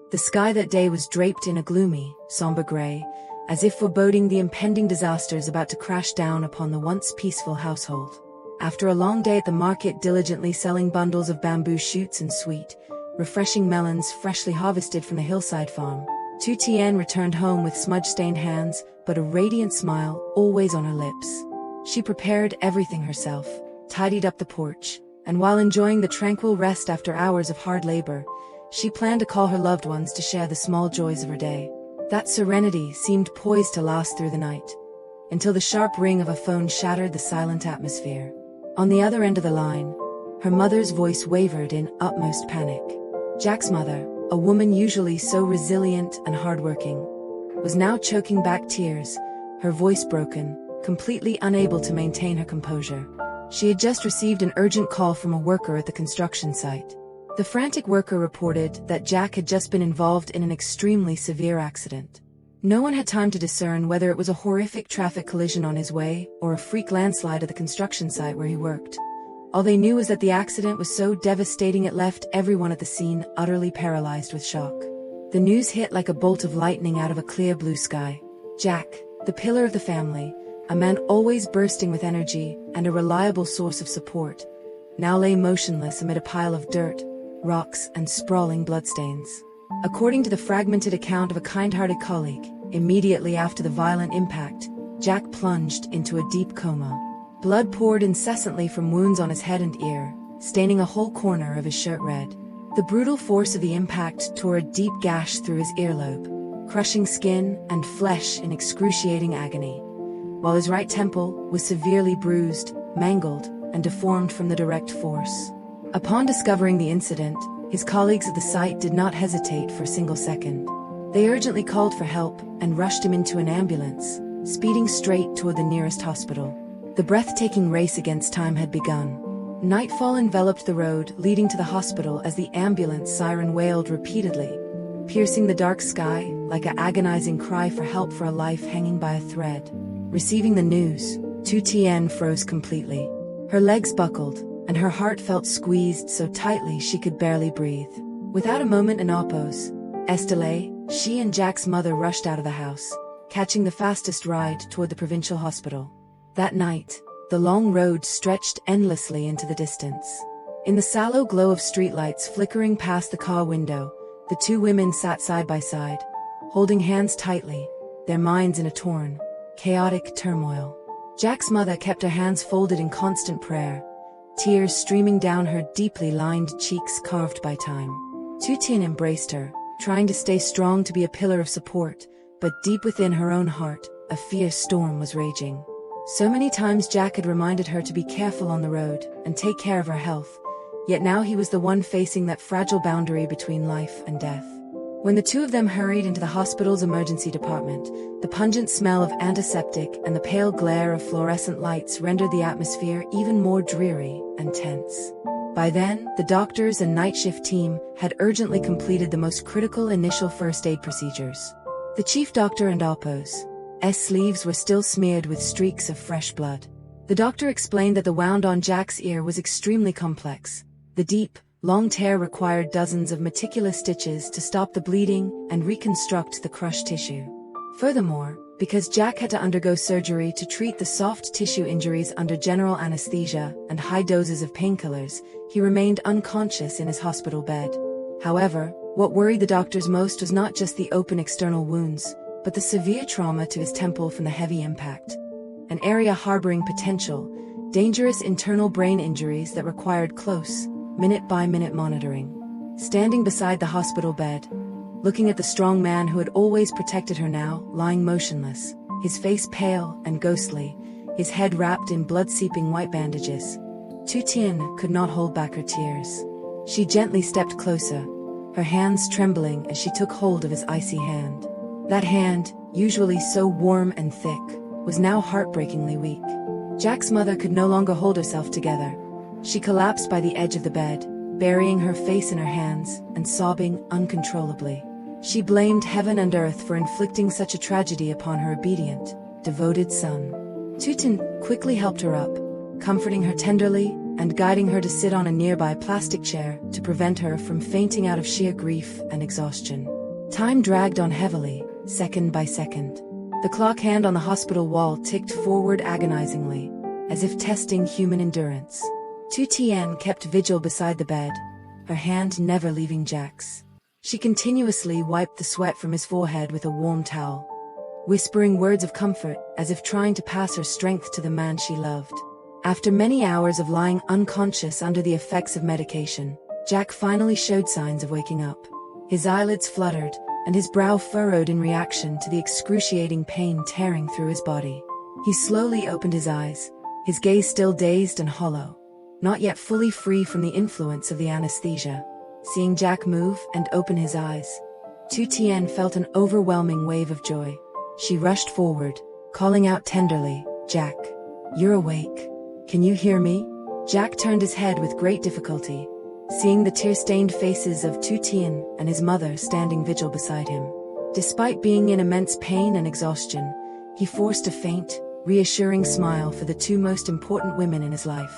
The sky that day was draped in a gloomy, somber gray, as if foreboding the impending disasters about to crash down upon the once peaceful household. After a long day at the market diligently selling bundles of bamboo shoots and sweet, refreshing melons freshly harvested from the hillside farm, Lytutien returned home with smudge-stained hands, but a radiant smile always on her lips. She prepared everything herself, tidied up the porch, and while enjoying the tranquil rest after hours of hard labor, she planned to call her loved ones to share the small joys of her day. That serenity seemed poised to last through the night, until the sharp ring of a phone shattered the silent atmosphere. On the other end of the line, her mother's voice wavered in utmost panic. Jack's mother, a woman usually so resilient and hardworking, was now choking back tears, her voice broken, completely unable to maintain her composure. She had just received an urgent call from a worker at the construction site. The frantic worker reported that Jack had just been involved in an extremely severe accident. No one had time to discern whether it was a horrific traffic collision on his way or a freak landslide at the construction site where he worked. All they knew was that the accident was so devastating it left everyone at the scene utterly paralyzed with shock. The news hit like a bolt of lightning out of a clear blue sky. Jack, the pillar of the family, a man always bursting with energy and a reliable source of support, now lay motionless amid a pile of dirt, rocks, and sprawling bloodstains. According to the fragmented account of a kind-hearted colleague, immediately after the violent impact, Jack plunged into a deep coma. Blood poured incessantly from wounds on his head and ear, staining a whole corner of his shirt red. The brutal force of the impact tore a deep gash through his earlobe, crushing skin and flesh in excruciating agony, while his right temple was severely bruised, mangled, and deformed from the direct force. Upon discovering the incident, his colleagues at the site did not hesitate for a single second. They urgently called for help and rushed him into an ambulance, speeding straight toward the nearest hospital. The breathtaking race against time had begun. Nightfall enveloped the road leading to the hospital as the ambulance siren wailed repeatedly, piercing the dark sky like an agonizing cry for help for a life hanging by a thread. Receiving the news, Lytutien froze completely. Her legs buckled, and her heart felt squeezed so tightly she could barely breathe. Without a moment in oppose, delay, she and Jack's mother rushed out of the house, catching the fastest ride toward the provincial hospital. That night, the long road stretched endlessly into the distance. In the sallow glow of streetlights flickering past the car window, the two women sat side by side, holding hands tightly, their minds in a torn, chaotic turmoil. Jack's mother kept her hands folded in constant prayer, tears streaming down her deeply lined cheeks carved by time. Lytutien embraced her, trying to stay strong to be a pillar of support, but deep within her own heart, a fierce storm was raging. So many times Jack had reminded her to be careful on the road and take care of her health, yet now he was the one facing that fragile boundary between life and death. When the two of them hurried into the hospital's emergency department, the pungent smell of antiseptic and the pale glare of fluorescent lights rendered the atmosphere even more dreary and tense. By then, the doctors and night shift team had urgently completed the most critical initial first aid procedures. The chief doctor and Alpo's sleeves were still smeared with streaks of fresh blood. The doctor explained that the wound on Jack's ear was extremely complex. The deep, long tear required dozens of meticulous stitches to stop the bleeding and reconstruct the crushed tissue. Furthermore, because Jack had to undergo surgery to treat the soft tissue injuries under general anesthesia and high doses of painkillers, he remained unconscious in his hospital bed. However, what worried the doctors most was not just the open external wounds, but the severe trauma to his temple from the heavy impact. An area harboring potential, dangerous internal brain injuries that required close, minute-by-minute monitoring. Standing beside the hospital bed, looking at the strong man who had always protected her now, lying motionless, his face pale and ghostly, his head wrapped in blood-seeping white bandages, Lytutien could not hold back her tears. She gently stepped closer, her hands trembling as she took hold of his icy hand. That hand, usually so warm and thick, was now heartbreakingly weak. Jack's mother could no longer hold herself together. She collapsed by the edge of the bed, burying her face in her hands and sobbing uncontrollably. She blamed heaven and earth for inflicting such a tragedy upon her obedient, devoted son. Lytutien quickly helped her up, comforting her tenderly and guiding her to sit on a nearby plastic chair to prevent her from fainting out of sheer grief and exhaustion. Time dragged on heavily, second by second. The clock hand on the hospital wall ticked forward agonizingly, as if testing human endurance. Lytutien kept vigil beside the bed, her hand never leaving Jack's. She continuously wiped the sweat from his forehead with a warm towel, whispering words of comfort as if trying to pass her strength to the man she loved. After many hours of lying unconscious under the effects of medication, Jack finally showed signs of waking up. His eyelids fluttered, and his brow furrowed in reaction to the excruciating pain tearing through his body. He slowly opened his eyes, his gaze still dazed and hollow, not yet fully free from the influence of the anesthesia. Seeing Jack move and open his eyes, Lytutien felt an overwhelming wave of joy. She rushed forward, calling out tenderly, "Jack, you're awake. Can you hear me?" Jack turned his head with great difficulty, seeing the tear-stained faces of Lytutien and his mother standing vigil beside him. Despite being in immense pain and exhaustion, he forced a faint, reassuring smile for the two most important women in his life.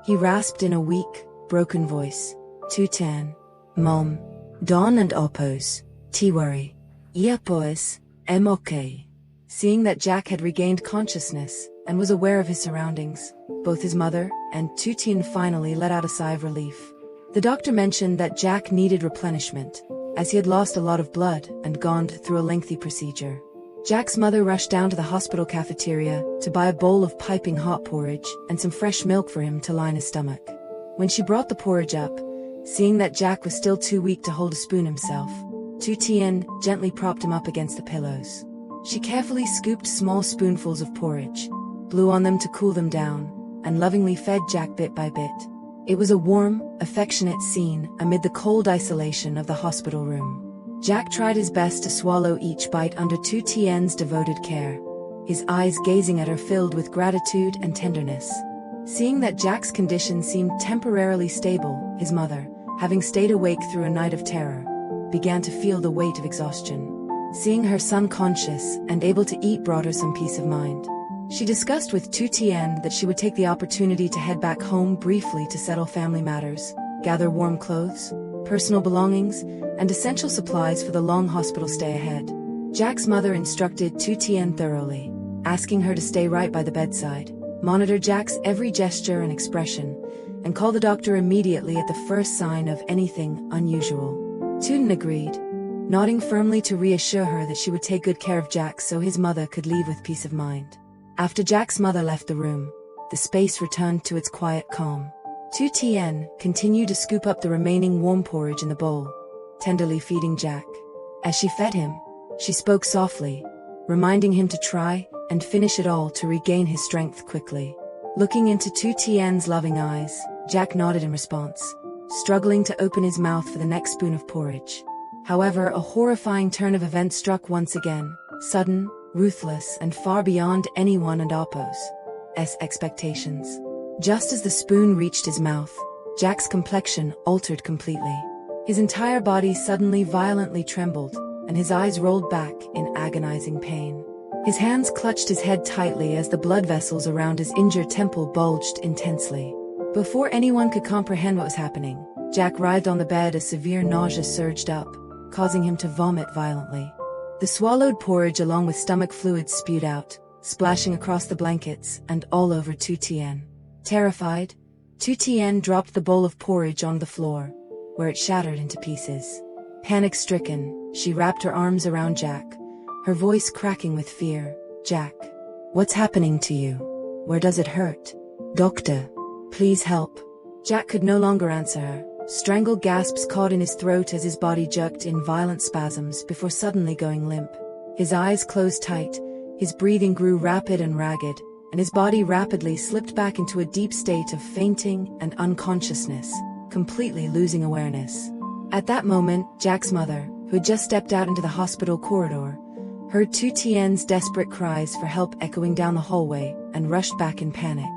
He rasped in a weak, broken voice, "Lytutien, Mom, Don and Oppos, Tiwari, Iapois, okay." Seeing that Jack had regained consciousness and was aware of his surroundings, both his mother and Lytutien finally let out a sigh of relief. The doctor mentioned that Jack needed replenishment, as he had lost a lot of blood and gone through a lengthy procedure. Jack's mother rushed down to the hospital cafeteria to buy a bowl of piping hot porridge and some fresh milk for him to line his stomach. When she brought the porridge up, seeing that Jack was still too weak to hold a spoon himself, Lytutien gently propped him up against the pillows. She carefully scooped small spoonfuls of porridge, blew on them to cool them down, and lovingly fed Jack bit by bit. It was a warm, affectionate scene amid the cold isolation of the hospital room. Jack tried his best to swallow each bite under Lytutien's devoted care, his eyes gazing at her filled with gratitude and tenderness. Seeing that Jack's condition seemed temporarily stable, his mother, having stayed awake through a night of terror, began to feel the weight of exhaustion. Seeing her son conscious and able to eat brought her some peace of mind. She discussed with Lytutien that she would take the opportunity to head back home briefly to settle family matters, gather warm clothes, personal belongings, and essential supplies for the long hospital stay ahead. Jack's mother instructed Lytutien thoroughly, asking her to stay right by the bedside, monitor Jack's every gesture and expression, and call the doctor immediately at the first sign of anything unusual. Lytutien agreed, nodding firmly to reassure her that she would take good care of Jack so his mother could leave with peace of mind. After Jack's mother left the room, the space returned to its quiet calm. Lytutien continued to scoop up the remaining warm porridge in the bowl, tenderly feeding Jack. As she fed him, she spoke softly, reminding him to try and finish it all to regain his strength quickly. Looking into Lytutien's loving eyes, Jack nodded in response, struggling to open his mouth for the next spoon of porridge. However, a horrifying turn of events struck once again, sudden, ruthless, and far beyond anyone and Oppos' expectations. Just as the spoon reached his mouth, Jack's complexion altered completely. His entire body suddenly violently trembled, and his eyes rolled back in agonizing pain. His hands clutched his head tightly as the blood vessels around his injured temple bulged intensely. Before anyone could comprehend what was happening, Jack writhed on the bed as severe nausea surged up, causing him to vomit violently. The swallowed porridge along with stomach fluids spewed out, splashing across the blankets and all over Lytutien. Terrified, Lytutien dropped the bowl of porridge on the floor, where it shattered into pieces. Panic-stricken, she wrapped her arms around Jack, her voice cracking with fear. "Jack, what's happening to you? Where does it hurt? Doctor, please help." Jack could no longer answer her. Strangled gasps caught in his throat as his body jerked in violent spasms before suddenly going limp. His eyes closed tight, his breathing grew rapid and ragged, and his body rapidly slipped back into a deep state of fainting and unconsciousness, completely losing awareness. At that moment, Jack's mother, who had just stepped out into the hospital corridor, heard Lytutien's desperate cries for help echoing down the hallway and rushed back in panic.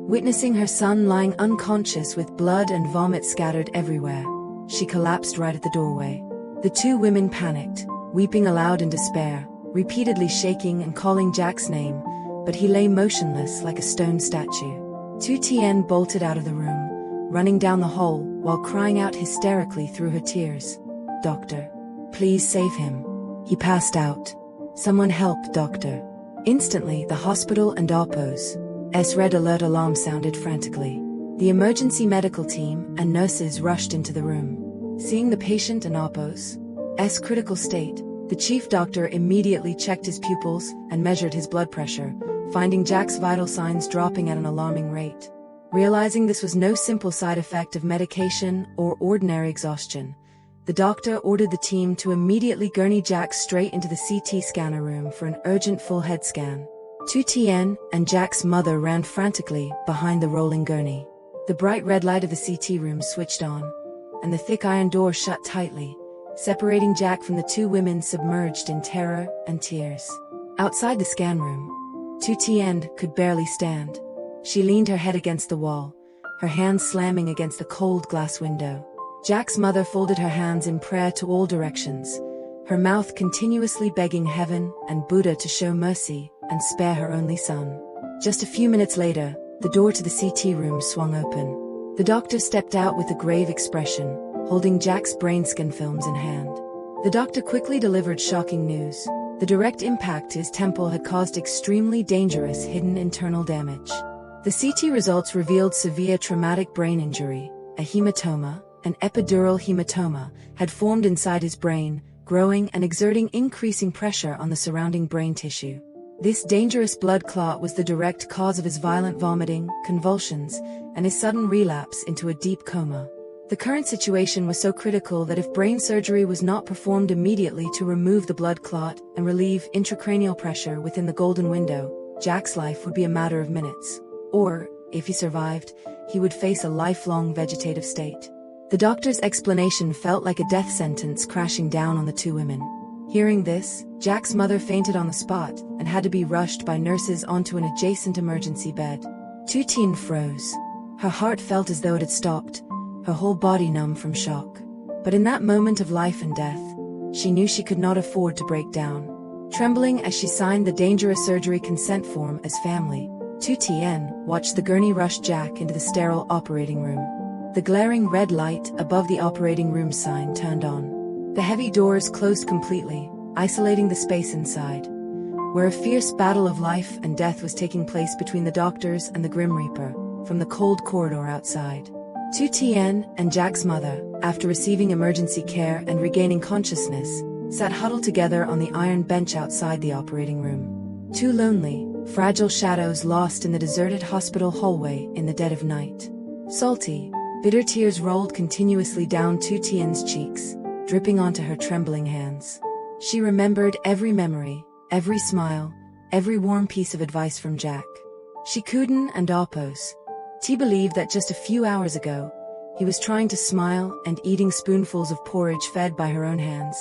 Witnessing her son lying unconscious with blood and vomit scattered everywhere, she collapsed right at the doorway. The two women panicked, weeping aloud in despair, repeatedly shaking and calling Jack's name, but he lay motionless like a stone statue. Lytutien bolted out of the room, running down the hall while crying out hysterically through her tears, "Doctor, Please save him. He passed out. Someone help, doctor. Instantly, the hospital and Apo's red alert alarm sounded frantically. The emergency medical team and nurses rushed into the room. Seeing the patient and Apo's critical state, the chief doctor immediately checked his pupils and measured his blood pressure, finding Jack's vital signs dropping at an alarming rate. Realizing this was no simple side effect of medication or ordinary exhaustion, the doctor ordered the team to immediately gurney Jack straight into the CT scanner room for an urgent full head scan. Tien and Jack's mother ran frantically behind the rolling gurney. The bright red light of the CT room switched on, and the thick iron door shut tightly, separating Jack from the two women submerged in terror and tears. Outside the scan room, Tien could barely stand. She leaned her head against the wall, her hands slamming against the cold glass window. Jack's mother folded her hands in prayer to all directions, her mouth continuously begging heaven and Buddha to show mercy and spare her only son. Just a few minutes later, the door to the CT room swung open. The doctor stepped out with a grave expression, holding Jack's brain scan films in hand. The doctor quickly delivered shocking news. The direct impact to his temple had caused extremely dangerous hidden internal damage. The CT results revealed severe traumatic brain injury, a hematoma, an epidural hematoma, had formed inside his brain, growing and exerting increasing pressure on the surrounding brain tissue. This dangerous blood clot was the direct cause of his violent vomiting, convulsions, and his sudden relapse into a deep coma. The current situation was so critical that if brain surgery was not performed immediately to remove the blood clot and relieve intracranial pressure within the golden window, Jack's life would be a matter of minutes. Or, if he survived, he would face a lifelong vegetative state. The doctor's explanation felt like a death sentence crashing down on the two women. Hearing this, Jack's mother fainted on the spot and had to be rushed by nurses onto an adjacent emergency bed. Tien froze. Her heart felt as though it had stopped, her whole body numb from shock. But in that moment of life and death, she knew she could not afford to break down. Trembling as she signed the dangerous surgery consent form as family, Tien watched the gurney rush Jack into the sterile operating room. The glaring red light above the operating room sign turned on. The heavy doors closed completely, isolating the space inside, where a fierce battle of life and death was taking place between the doctors and the Grim Reaper, from the cold corridor outside. Tien and Jack's mother, after receiving emergency care and regaining consciousness, sat huddled together on the iron bench outside the operating room. Two lonely, fragile shadows lost in the deserted hospital hallway in the dead of night. Salty, bitter tears rolled continuously down Tien's cheeks, dripping onto her trembling hands. She remembered every memory, every smile, every warm piece of advice from Jack. She couldn't and Apo's. T believed that just a few hours ago, he was trying to smile and eating spoonfuls of porridge fed by her own hands,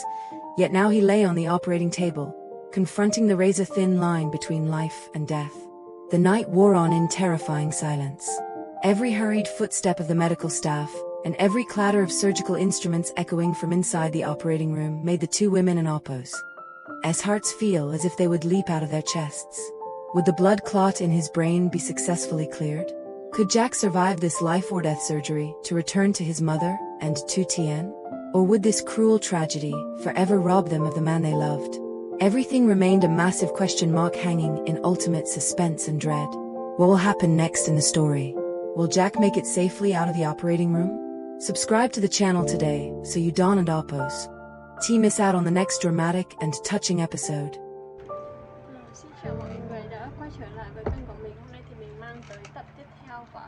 yet now he lay on the operating table, confronting the razor-thin line between life and death. The night wore on in terrifying silence. Every hurried footstep of the medical staff, and every clatter of surgical instruments echoing from inside the operating room made the two women and Apo's hearts feel as if they would leap out of their chests. Would the blood clot in his brain be successfully cleared? Could Jack survive this life-or-death surgery to return to his mother and Tien? Or would this cruel tragedy forever rob them of the man they loved? Everything remained a massive question mark hanging in ultimate suspense and dread. What will happen next in the story? Will Jack make it safely out of the operating room? Subscribe to the channel today so you don't and Apo's miss out on the next dramatic and touching episode. Xin chào mọi người đã quay trở lại với kênh của mình. Hôm nay thì mình mang tới tập tiếp theo của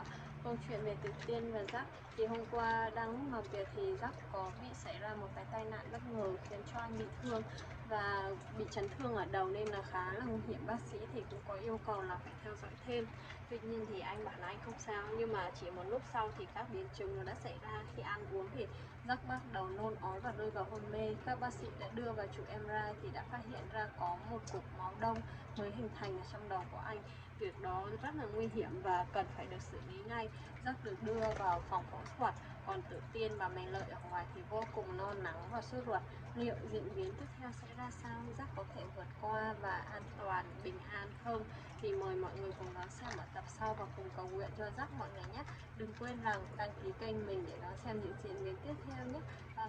câu chuyện về Tử Tiên và Jack. Thì hôm qua đang lúc làm việc thì Jack có bị xảy ra một cái tai nạn bất ngờ khiến cho anh bị thương và bị chấn thương ở đầu nên là khá là nguy hiểm. Bác sĩ thì cũng có yêu cầu là phải theo dõi thêm. Tuy nhiên thì anh bảo là anh không sao, nhưng mà chỉ một lúc sau thì các biến chứng nó đã xảy ra. Khi ăn uống thì Jack bắt đầu nôn ói và rơi vào hôn mê. Các bác sĩ đã đưa vào chụp MRI thì đã phát hiện ra có một cục máu đông mới hình thành ở trong đầu của anh. Việc đó rất là nguy hiểm và cần phải được xử lý ngay. Jack được đưa vào phòng phẫu thuật, còn tự tin và mình lợi ở ngoài thì vô cùng lo lắng và sốt ruột. Liệu diễn biến tiếp theo sẽ ra sao? Giác có thể vượt qua và an toàn, bình an không? Thì mời mọi người cùng đón xem ở tập sau và cùng cầu nguyện cho Giác mọi người nhé. Đừng quên rằng đăng ký kênh mình để đón xem những diễn biến tiếp theo nhé.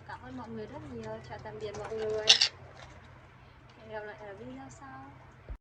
Cảm ơn mọi người rất nhiều. Chào tạm biệt mọi người. Hẹn gặp lại ở video sau.